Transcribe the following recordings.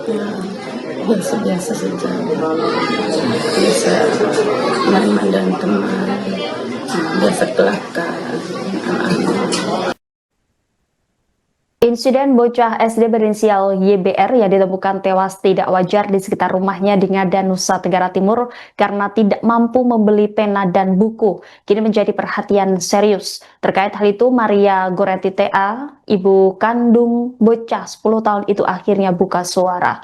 Ya, biasa-biasa saja. Biasa main-main dengan teman, biasa kelakar, anak-anak. Insiden bocah SD berinisial YBR yang ditemukan tewas tidak wajar di sekitar rumahnya di Ngada, Nusa Tenggara Timur karena tidak mampu membeli pena dan buku, kini menjadi perhatian serius. Terkait hal itu, Maria Goretti TA, ibu kandung bocah 10 tahun itu akhirnya buka suara.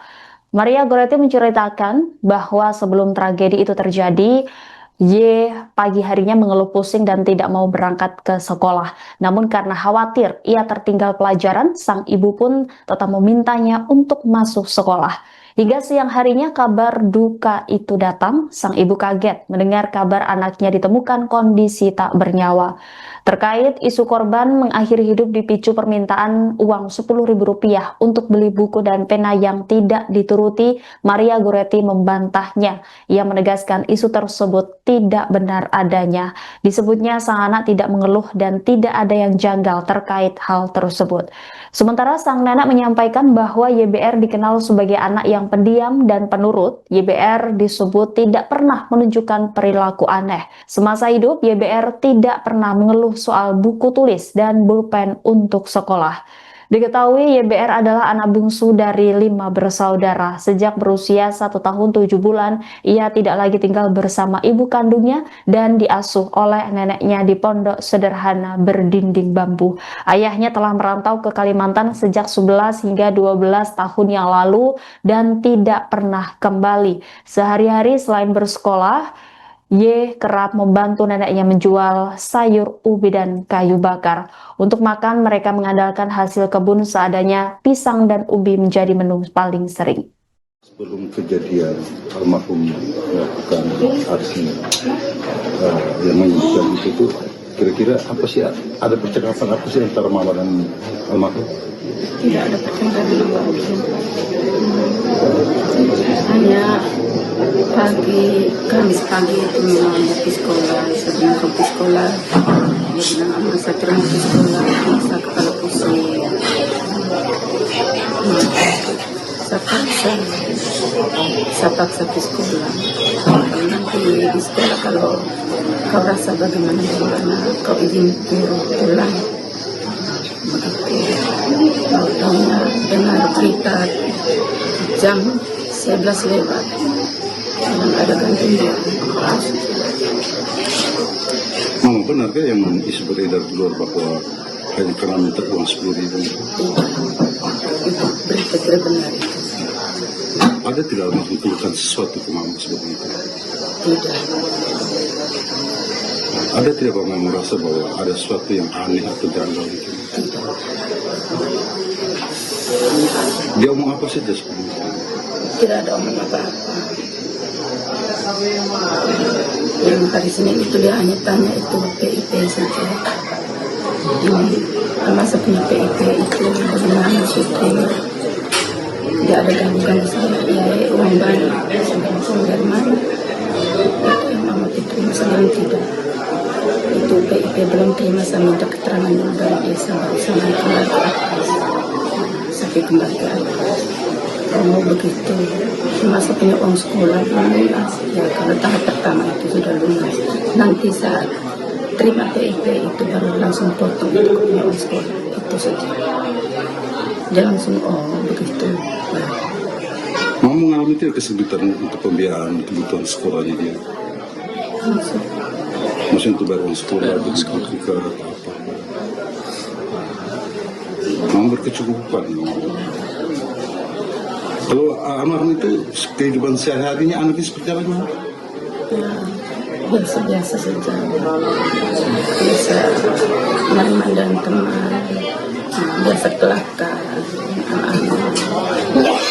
Maria Goretti menceritakan bahwa sebelum tragedi itu terjadi, Y pagi harinya mengeluh pusing dan tidak mau berangkat ke sekolah. Namun karena khawatir ia tertinggal pelajaran, sang ibu pun tetap memintanya untuk masuk sekolah. Hingga siang harinya kabar duka itu datang, sang ibu kaget mendengar kabar anaknya ditemukan kondisi tak bernyawa. Terkait isu korban mengakhiri hidup dipicu permintaan uang Rp10.000 untuk beli buku dan pena yang tidak dituruti, Maria Goretti membantahnya. Ia menegaskan isu tersebut tidak benar adanya. Disebutnya sang anak tidak mengeluh dan tidak ada yang janggal terkait hal tersebut. Sementara sang nenek menyampaikan bahwa YBR dikenal sebagai anak yang pendiam dan penurut. YBR disebut tidak pernah menunjukkan perilaku aneh. Semasa hidup, YBR tidak pernah mengeluh soal buku tulis dan pulpen untuk sekolah. Diketahui YBR adalah anak bungsu dari 5 bersaudara. Sejak berusia 1 tahun 7 bulan, ia tidak lagi tinggal bersama ibu kandungnya dan diasuh oleh neneknya di pondok sederhana berdinding bambu. Ayahnya telah merantau ke Kalimantan sejak 11 hingga 12 tahun yang lalu dan tidak pernah kembali. Sehari-hari selain bersekolah, Y kerap membantu neneknya menjual sayur, ubi, dan kayu bakar. Untuk makan, mereka mengandalkan hasil kebun seadanya. Pisang dan ubi menjadi menu paling sering. Sebelum kejadian almarhum melakukan aksi yang menyedihkan itu, kira-kira apa sih, ada percakapan apa sih antara mama dan almarhum? Tidak ada percakapan apapun. Hanya Kamis pagi itu mau pergi sekolah, sebelum pergi sekolah, dia bilang sama saya terus pergi sekolah, saya kepala pusing. Saya paksa ke sekolah. Nanti di sekolah kalau kau rasa bagaimana, kau izin pulang. Begitu. Tahunya dengar berita jam 11 lewat. Ada gantinya. Mama, benarkah yang isu beredar di luar bahwa hanya karena minta uang 10.000? Itu berita tidak benar itu. Ada tidak almarhum keluhkan sesuatu ke mama seperti itu? Tidak. Ada tidak mama merasa bahwa ada sesuatu yang aneh atau janggal itu? Tidak. Dia omong apa saja seperti itu? Tidak ada omong apa-apa. Yang hari Senin itu dia hanya tanya itu PIP saja. Ini masa punya PIP itu bagaimana syuting. Tidak ada gangguan saya, ya uang banyak, uang dari mana? Itu yang mama terima, saya tidak. Itu PIP belum terima, saya minta keterangan dulu dari desa, baru saya kembali ke atas. Sampai kembali ke atas. Kalau begitu, masa punya uang sekolah belum lunas. Ya kalau tahap pertama itu sudah lunas. Nanti saat terima PIP itu baru langsung potong itu punya uang sekolah. Itu saja. Dia langsung begitu. Mama mengalami tidak kesulitan untuk pembiayaan kebutuhan sekolahnya dia? Maksudnya untuk bayar uang sekolah, untuk sertifikat atau apa? Mama berkecukupan. Kalau almarhum itu kehidupan sehari-harinya anaknya seperti apa? Ya, biasa-biasa saja. Biasa main-main dengan teman, biasa kelakar, anak-anak.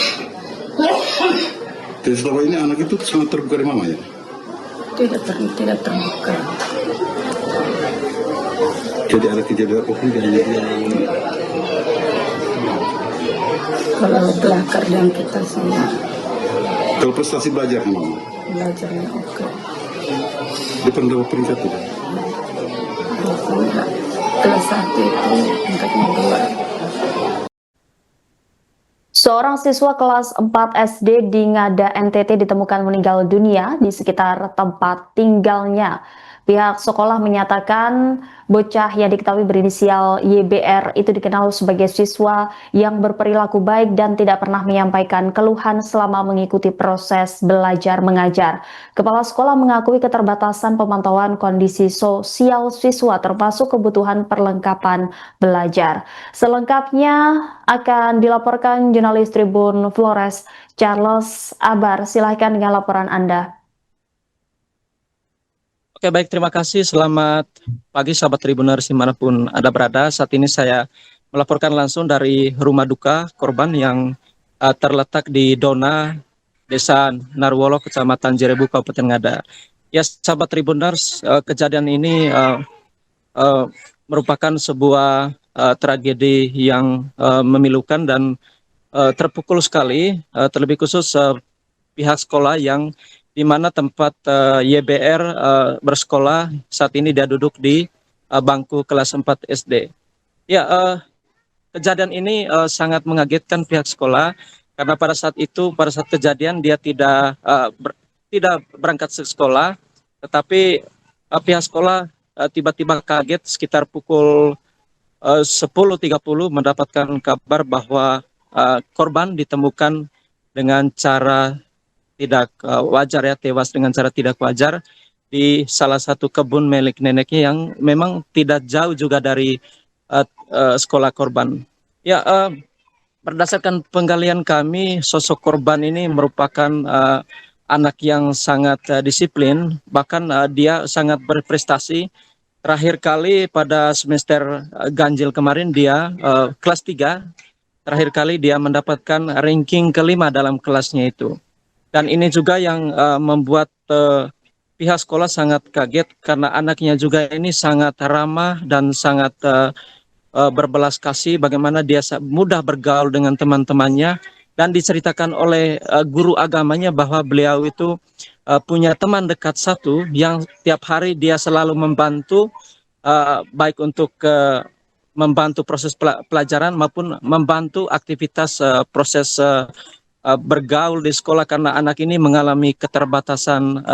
Jadi selama ini anak itu sangat terbuka dari mama ya? Tidak terbuka. Jadi ada kejadian apapun dia hanya dia. Kalau kelakar dan kita sih Kalau prestasi belajar mama? belajarnya oke. Dia pernah dapat peringkat tidak? Biasanya kelas 1 itu tingkatnya 2. Seorang siswa kelas 4 SD di Ngada, NTT ditemukan meninggal dunia di sekitar tempat tinggalnya. Pihak sekolah menyatakan bocah yang diketahui berinisial YBR itu dikenal sebagai siswa yang berperilaku baik dan tidak pernah menyampaikan keluhan selama mengikuti proses belajar mengajar. Kepala sekolah mengakui keterbatasan pemantauan kondisi sosial siswa termasuk kebutuhan perlengkapan belajar. Selengkapnya akan dilaporkan jurnalis Tribun Flores Charles Abar. Silahkan dengan laporan Anda. Oke, baik, terima kasih. Selamat pagi sahabat Tribuners dimanapun Anda berada. Saat ini saya melaporkan langsung dari rumah duka korban yang terletak di Dona, Desa Narwolo, Kecamatan Jerebu, Kabupaten Ngada. Ya, sahabat Tribuners, kejadian ini merupakan sebuah tragedi yang memilukan dan terpukul sekali, terlebih khusus pihak sekolah yang di mana tempat YBR bersekolah saat ini dia duduk di bangku kelas 4 SD. Ya, kejadian ini sangat mengagetkan pihak sekolah karena pada saat kejadian dia tidak berangkat ke sekolah, tetapi pihak sekolah tiba-tiba kaget sekitar pukul 10.30 mendapatkan kabar bahwa korban ditemukan dengan cara tidak wajar, ya, tewas dengan cara tidak wajar di salah satu kebun milik neneknya yang memang tidak jauh juga dari sekolah korban. Ya, berdasarkan penggalian kami, sosok korban ini merupakan anak yang sangat disiplin, bahkan dia sangat berprestasi. Terakhir kali pada semester ganjil kemarin dia kelas 3, terakhir kali dia mendapatkan ranking kelima dalam kelasnya itu. Dan ini juga yang membuat pihak sekolah sangat kaget karena anaknya juga ini sangat ramah dan sangat berbelas kasih, bagaimana dia mudah bergaul dengan teman-temannya, dan diceritakan oleh guru agamanya bahwa beliau itu punya teman dekat satu yang tiap hari dia selalu membantu, baik untuk membantu proses pelajaran maupun membantu aktivitas proses bergaul di sekolah, karena anak ini mengalami keterbatasan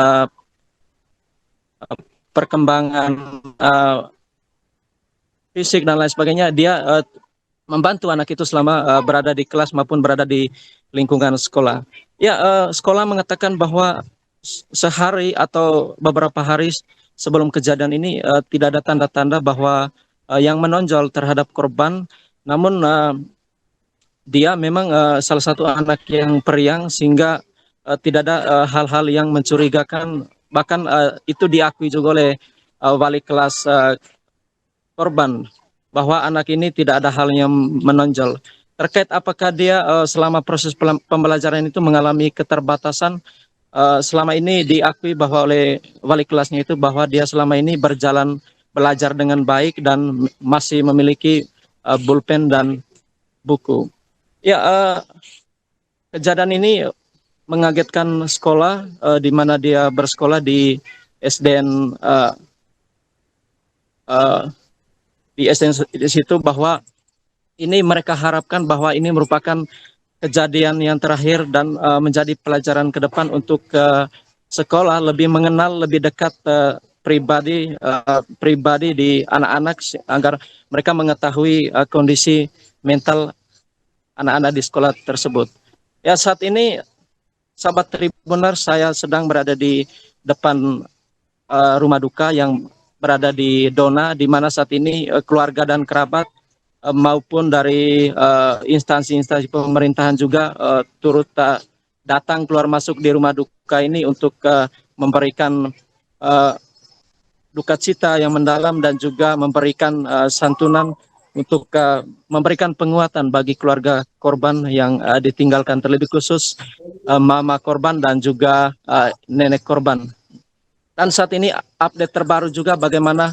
perkembangan fisik dan lain sebagainya. Dia membantu anak itu selama berada di kelas maupun berada di lingkungan sekolah. Ya, sekolah mengatakan bahwa sehari atau beberapa hari sebelum kejadian ini tidak ada tanda-tanda bahwa yang menonjol terhadap korban, namun dia memang salah satu anak yang periang sehingga tidak ada hal-hal yang mencurigakan, bahkan itu diakui juga oleh wali kelas korban bahwa anak ini tidak ada hal yang menonjol. Terkait apakah dia selama proses pembelajaran itu mengalami keterbatasan, selama ini diakui bahwa oleh wali kelasnya itu bahwa dia selama ini berjalan belajar dengan baik dan masih memiliki pulpen dan buku. Ya, kejadian ini mengagetkan sekolah di mana dia bersekolah di SDN di SDN di situ, bahwa ini mereka harapkan bahwa ini merupakan kejadian yang terakhir dan menjadi pelajaran ke depan untuk sekolah lebih mengenal lebih dekat pribadi di anak-anak agar mereka mengetahui kondisi mental anak-anak di sekolah tersebut. Ya, saat ini sahabat Tribuners, saya sedang berada di depan rumah duka yang berada di Dona, di mana saat ini keluarga dan kerabat maupun dari instansi-instansi pemerintahan juga turut datang keluar masuk di rumah duka ini untuk memberikan duka cita yang mendalam dan juga memberikan santunan untuk memberikan penguatan bagi keluarga korban yang ditinggalkan, terlebih khusus mama korban dan juga nenek korban. Dan saat ini update terbaru juga bagaimana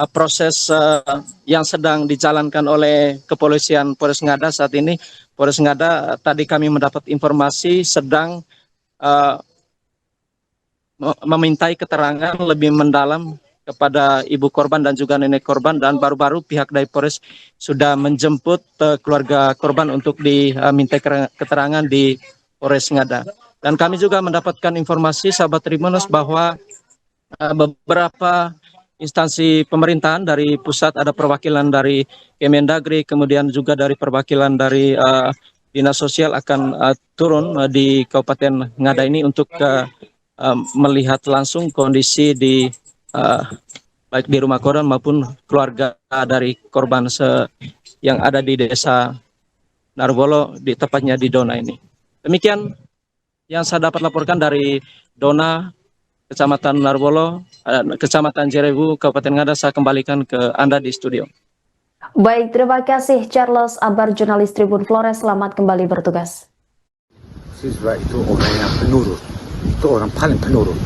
proses yang sedang dijalankan oleh kepolisian Polres Ngada saat ini. Polres Ngada tadi kami mendapat informasi sedang memintai keterangan lebih mendalam kepada ibu korban dan juga nenek korban, dan baru-baru pihak dari Polres sudah menjemput keluarga korban untuk diminta keterangan di Polres Ngada. Dan kami juga mendapatkan informasi sahabat Tribunnews bahwa beberapa instansi pemerintahan dari pusat, ada perwakilan dari Kemendagri, kemudian juga dari perwakilan dari Dinas Sosial akan turun di Kabupaten Ngada ini untuk melihat langsung kondisi di baik di rumah korban maupun keluarga dari korban yang ada di desa Narwolo, di tepatnya di Dona ini. Demikian yang saya dapat laporkan dari Dona, Kecamatan Narwolo, Kecamatan Jerebu, Kabupaten Ngada. Saya kembalikan ke Anda di studio. Baik, terima kasih Charles Abar, jurnalis Tribun Flores. Selamat kembali bertugas. Siswa itu orang yang penurut, itu orang paling penurut.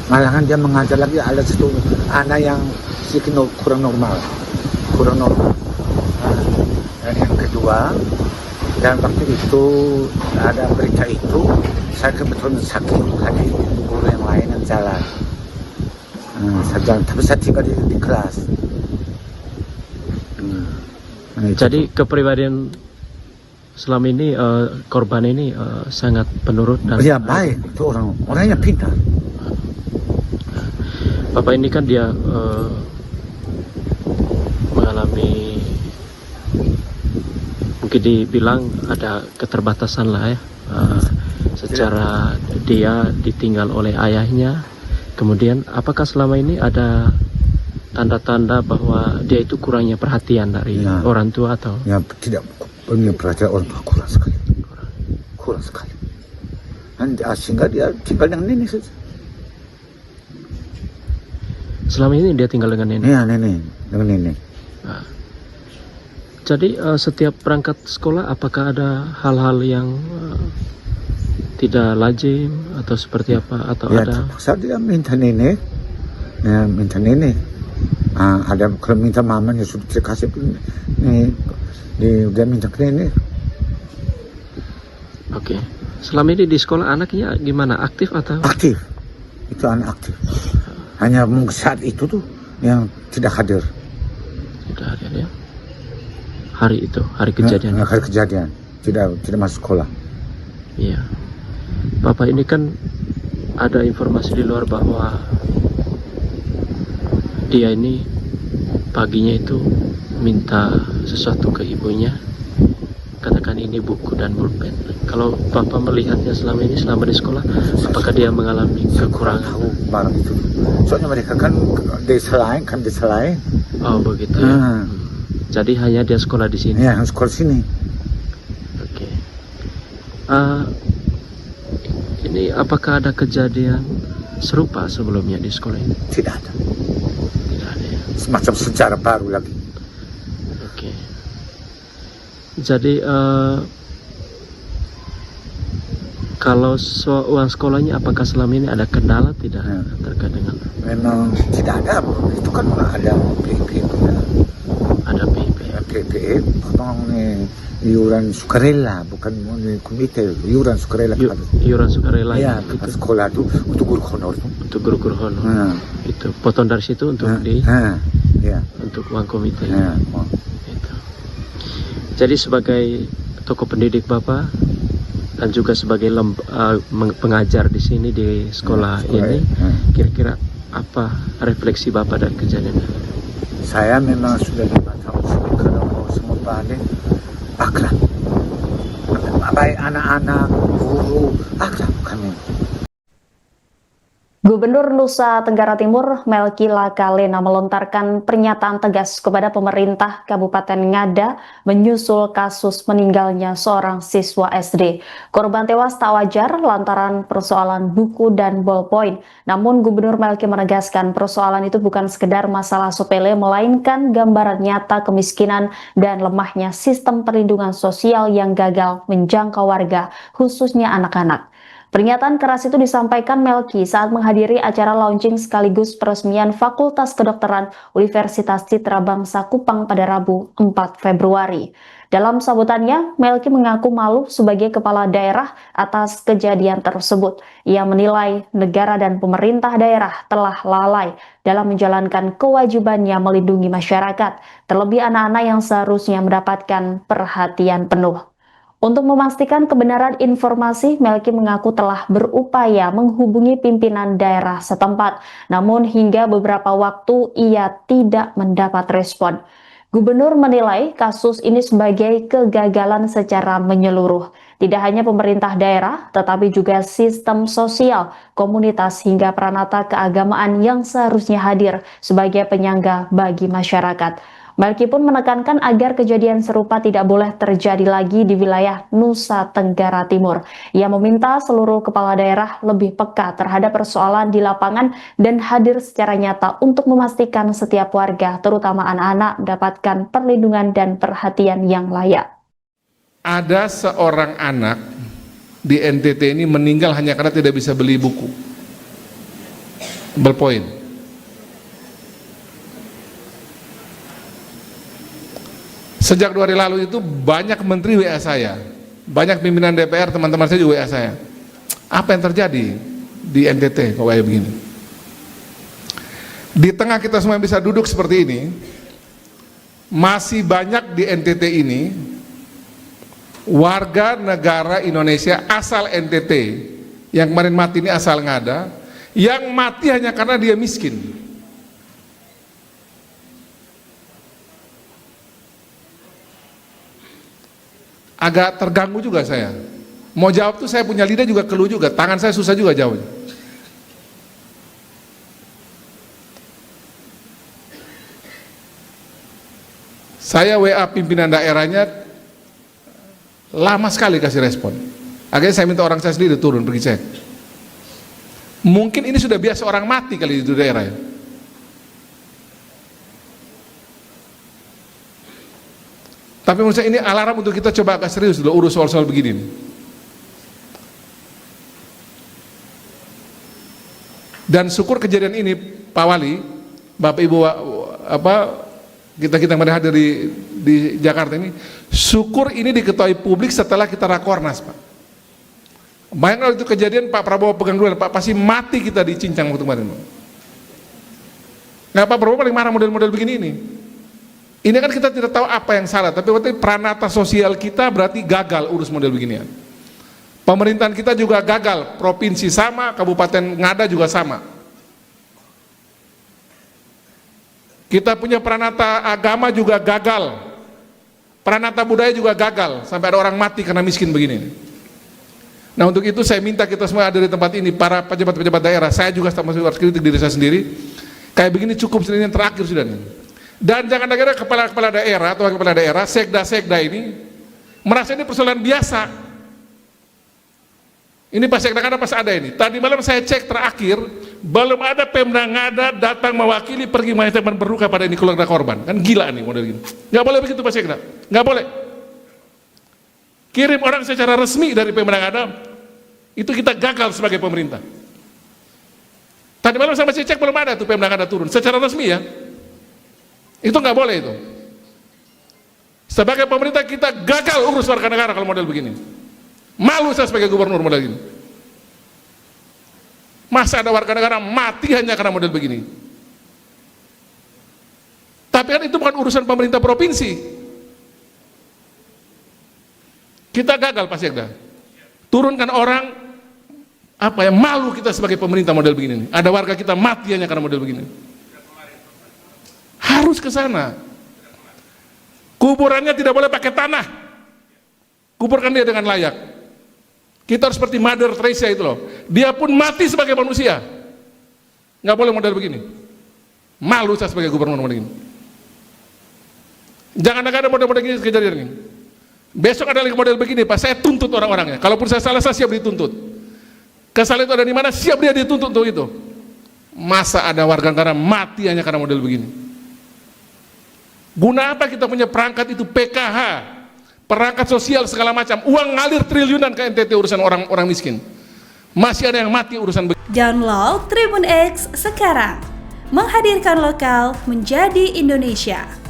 Malahan dia mengajar lagi ada satu anak yang sedikit kurang normal. Dan yang kedua, dan waktu itu ada berita itu, saya kebetulan sakit hati guru yang lain yang jalan. Saya jalan, tapi saya tinggal di kelas. Jadi kepribadian selama ini korban ini sangat penurut dan ya baik, itu orangnya pintar. Bapak ini kan dia mengalami, mungkin dibilang ada keterbatasan lah ya, secara dia ditinggal oleh ayahnya. Kemudian apakah selama ini ada tanda-tanda bahwa dia itu kurangnya perhatian dari orang tua atau? Ya tidak punya perhatian orang tua, kurang sekali. Dan sehingga dia tinggal dengan nenek saja. Selama ini dia tinggal dengan nenek? Iya, dengan nenek. Nah, jadi setiap berangkat sekolah apakah ada hal-hal yang tidak lazim atau seperti apa, atau ya, ada? Terpaksa dia minta nenek. Ada kalau minta mamanya sudah dikasih dia minta ke nenek. Oke. Selama ini di sekolah anaknya gimana? Aktif atau? Aktif. Itu anak aktif. Hanya saat itu tuh yang tidak hadir. Tidak hadir ya. Hari itu, hari kejadian. Hari kejadian. Tidak masuk sekolah. Iya. Bapak ini kan ada informasi di luar bahwa dia ini paginya itu minta sesuatu ke ibunya, katakan ini buku dan pulpen. Kalau Bapak melihatnya selama ini, selama di sekolah, apakah dia mengalami kekurangan? Tahu barang itu. Soalnya mereka kan desa lain. Oh begitu ya. Jadi hanya dia sekolah di sini. Ya, sekolah sini. Oke. Ini apakah ada kejadian serupa sebelumnya di sekolah ini? Tidak ada. Tidak ada ya. Semacam sejarah baru lagi. Oke. Jadi kalau uang sekolahnya apakah selama ini ada kendala tidak terkait dengan? Memang tidak ada, itu kan ada PIP. Ada PIP. PIP, potong iuran sukarela, bukan komite, iuran sukarela. Iuran sukarela ya, itu sekolah itu untuk guru honor. Untuk guru honor. Itu potong dari situ untuk untuk uang komite. Itu. Jadi sebagai tokoh pendidik Bapak dan juga sebagai pengajar di sini di sekolah ini, kira-kira apa refleksi Bapak dari kejadian ini? Saya memang sudah 5 tahun kalau semua balik akrab. Baik anak-anak, guru, akrab kami. Gubernur Nusa Tenggara Timur Melki Lakalena melontarkan pernyataan tegas kepada pemerintah Kabupaten Ngada menyusul kasus meninggalnya seorang siswa SD. Korban tewas tak wajar lantaran persoalan buku dan ballpoint. Namun Gubernur Melki menegaskan persoalan itu bukan sekedar masalah sepele, melainkan gambaran nyata kemiskinan dan lemahnya sistem perlindungan sosial yang gagal menjangkau warga, khususnya anak-anak. Pernyataan keras itu disampaikan Melki saat menghadiri acara launching sekaligus peresmian Fakultas Kedokteran Universitas Citra Bangsa Kupang pada Rabu 4 Februari. Dalam sambutannya, Melki mengaku malu sebagai kepala daerah atas kejadian tersebut. Ia menilai negara dan pemerintah daerah telah lalai dalam menjalankan kewajibannya melindungi masyarakat, terlebih anak-anak yang seharusnya mendapatkan perhatian penuh. Untuk memastikan kebenaran informasi, Melki mengaku telah berupaya menghubungi pimpinan daerah setempat, namun hingga beberapa waktu ia tidak mendapat respon. Gubernur menilai kasus ini sebagai kegagalan secara menyeluruh. Tidak hanya pemerintah daerah, tetapi juga sistem sosial, komunitas hingga peranata keagamaan yang seharusnya hadir sebagai penyangga bagi masyarakat. Melki pun menekankan agar kejadian serupa tidak boleh terjadi lagi di wilayah Nusa Tenggara Timur. Ia meminta seluruh kepala daerah lebih peka terhadap persoalan di lapangan dan hadir secara nyata untuk memastikan setiap warga, terutama anak-anak, mendapatkan perlindungan dan perhatian yang layak. Ada seorang anak di NTT ini meninggal hanya karena tidak bisa beli buku. Ballpoint. Sejak 2 hari lalu itu banyak menteri WA saya, banyak pimpinan DPR, teman-teman saya juga WA saya. Apa yang terjadi di NTT kok kayak begini? Di tengah kita semua bisa duduk seperti ini, masih banyak di NTT ini warga negara Indonesia asal NTT, yang kemarin mati ini asal Ngada, yang mati hanya karena dia miskin. Agak terganggu juga saya. Mau jawab tuh saya punya lidah juga keluh juga, tangan saya susah juga jawabnya. Saya WA pimpinan daerahnya lama sekali kasih respon. Akhirnya saya minta orang saya sendiri turun pergi cek. Mungkin ini sudah biasa orang mati kali di daerah ya. Tapi menurut saya ini alarm untuk kita coba agak serius dulu urus soal-soal begini nih. Dan syukur kejadian ini Pak Wali, Bapak Ibu kita yang hadir di Jakarta ini, syukur ini diketahui publik setelah kita rakornas, Pak. Bayangkan itu kejadian Pak Prabowo pegang duluan, Pak pasti mati kita dicincang waktu kemarin. Nggak Pak Prabowo paling marah model-model begini ini. Ini kan kita tidak tahu apa yang salah, tapi berarti peranata sosial kita berarti gagal urus model beginian. Pemerintahan kita juga gagal, provinsi sama, Kabupaten Ngada juga sama. Kita punya peranata agama juga gagal, peranata budaya juga gagal, sampai ada orang mati karena miskin begini. Nah untuk itu saya minta kita semua ada di tempat ini, para pejabat-pejabat daerah, saya juga harus kritik diri saya sendiri, kayak begini cukup ini yang terakhir sudah nih. Dan jangan kira kepala-kepala daerah atau kepala daerah, sekda-sekda ini merasa ini persoalan biasa. Ini pas sekda kan pas ada ini. Tadi malam saya cek terakhir, belum ada Pemda Ngada datang mewakili pergi menyampaikan berduka pada ini keluarga korban. Kan gila nih model gini. Nggak boleh begitu Pak Sekda, nggak boleh. Kirim orang secara resmi dari Pemda Ngada, itu kita gagal sebagai pemerintah. Tadi malam saya masih cek belum ada tuh Pemda Ngada turun secara resmi ya. Itu nggak boleh itu. Sebagai pemerintah kita gagal urus warga negara kalau model begini. Malu saya sebagai gubernur model ini. Masa ada warga negara mati hanya karena model begini. Tapi kan itu bukan urusan pemerintah provinsi. Kita gagal Pak Sekda. Turunkan orang apa ya, malu kita sebagai pemerintah model begini. Ada warga kita mati hanya karena model begini. Harus ke sana. Kuburannya tidak boleh pakai tanah. Kuburkan dia dengan layak. Kita harus seperti Mother Teresa itu loh. Dia pun mati sebagai manusia. Nggak boleh model begini. Malu saya sebagai gubernur model begini. Jangan ada model-model begini kejadian ini. Besok ada lagi model begini, Pak. Saya tuntut orang-orangnya. Kalaupun saya salah, saya siap dituntut. Kesalahan itu ada di mana, siap dia dituntut untuk itu. Masa ada warga negara mati hanya karena model begini? Guna apa kita punya perangkat itu PKH, perangkat sosial segala macam, uang ngalir triliunan ke NTT urusan orang miskin. Masih ada yang mati urusan begini. Download Tribun X sekarang, menghadirkan lokal menjadi Indonesia.